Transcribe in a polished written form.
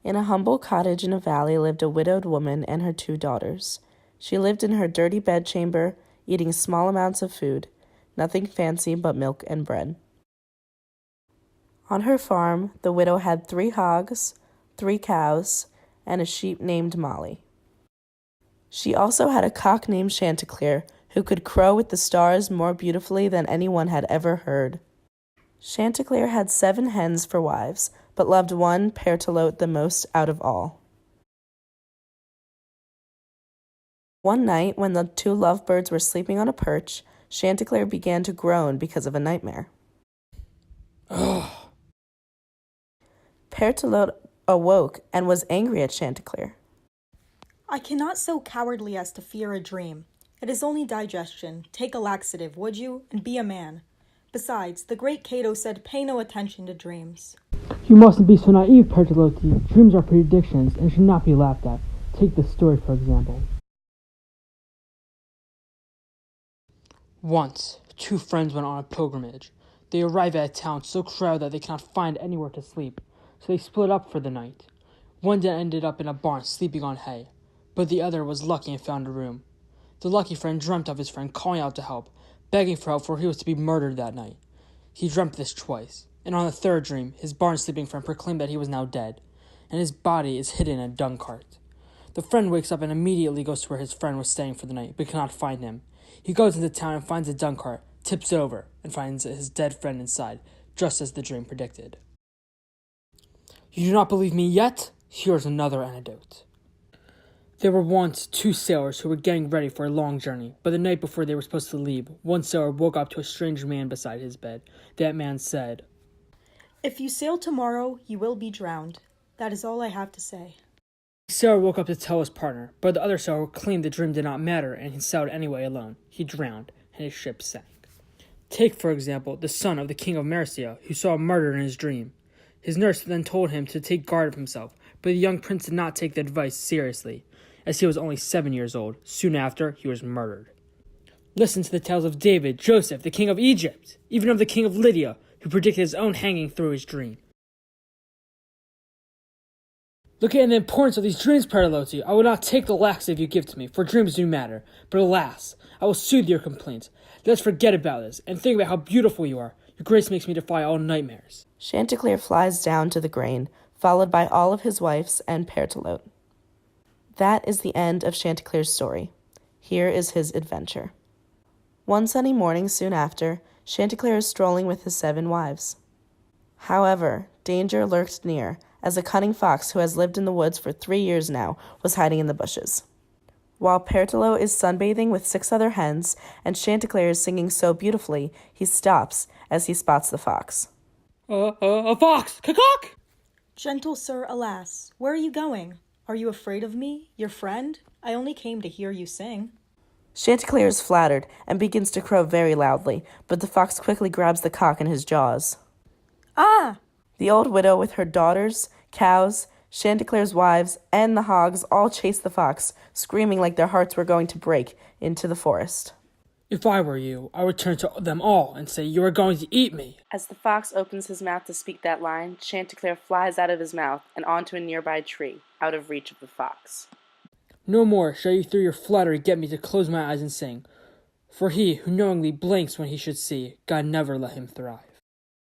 In a humble cottage in a valley lived a widowed woman and her 2 daughters. She lived in her dirty bedchamber, eating small amounts of food, nothing fancy but milk and bread. On her farm, the widow had 3 hogs, 3 cows, and a sheep named Molly. She also had a cock named Chanticleer, who could crow with the stars more beautifully than anyone had ever heard. Chanticleer had 7 hens for wives, but loved one, Pertelote, the most out of all. One night, when the 2 lovebirds were sleeping on a perch, Chanticleer began to groan because of a nightmare. Ugh. Pertelote awoke and was angry at Chanticleer. I cannot so cowardly as to fear a dream. It is only digestion. Take a laxative, would you, and be a man. Besides, the great Cato said, pay no attention to dreams. You mustn't be so naive, Pertelote. Dreams are predictions and should not be laughed at. Take this story, for example. Once, 2 friends went on a pilgrimage. They arrive at a town so crowded that they cannot find anywhere to sleep, so they split up for the night. One ended up in a barn sleeping on hay, but the other was lucky and found a room. The lucky friend dreamt of his friend calling out to help, begging for help, for he was to be murdered that night. He dreamt this twice, and on the 3rd dream, his barn-sleeping friend proclaimed that he was now dead, and his body is hidden in a dung cart. The friend wakes up and immediately goes to where his friend was staying for the night, but cannot find him. He goes into town and finds a dung cart, tips it over, and finds his dead friend inside, just as the dream predicted. You do not believe me yet? Here's another anecdote. There were once 2 sailors who were getting ready for a long journey, but the night before they were supposed to leave, one sailor woke up to a strange man beside his bed. That man said, If you sail tomorrow, you will be drowned. That is all I have to say. The sailor woke up to tell his partner, but the other sailor claimed the dream did not matter and he sailed anyway alone. He drowned, and his ship sank. Take, for example, the son of the king of Mercia, who saw a murder in his dream. His nurse then told him to take guard of himself, but the young prince did not take the advice seriously. As he was only 7 years old, soon after, he was murdered. Listen to the tales of David, Joseph, the king of Egypt, even of the king of Lydia, who predicted his own hanging through his dream. Look at the importance of these dreams, Pertelote. I will not take the laxative you give to me, for dreams do matter. But alas, I will soothe your complaints. Let's forget about this, and think about how beautiful you are. Your grace makes me defy all nightmares. Chanticleer flies down to the grain, followed by all of his wives and Pertelote. That is the end of Chanticleer's story. Here is his adventure. One sunny morning soon after, Chanticleer is strolling with his 7 wives. However, danger lurked near, as a cunning fox who has lived in the woods for 3 years now was hiding in the bushes. While Pertelote is sunbathing with 6 other hens, and Chanticleer is singing so beautifully, he stops as he spots the fox. A fox! Caw-caw! Gentle sir, alas, where are you going? Are you afraid of me, your friend? I only came to hear you sing. Chanticleer is flattered and begins to crow very loudly, but the fox quickly grabs the cock in his jaws. Ah! The old widow with her daughters, cows, Chanticleer's wives, and the hogs all chase the fox, screaming like their hearts were going to break, into the forest. If I were you, I would turn to them all and say, you are going to eat me. As the fox opens his mouth to speak that line, Chanticleer flies out of his mouth and onto a nearby tree, out of reach of the fox. No more shall you through your flattery get me to close my eyes and sing. For he who knowingly blinks when he should see, God never let him thrive.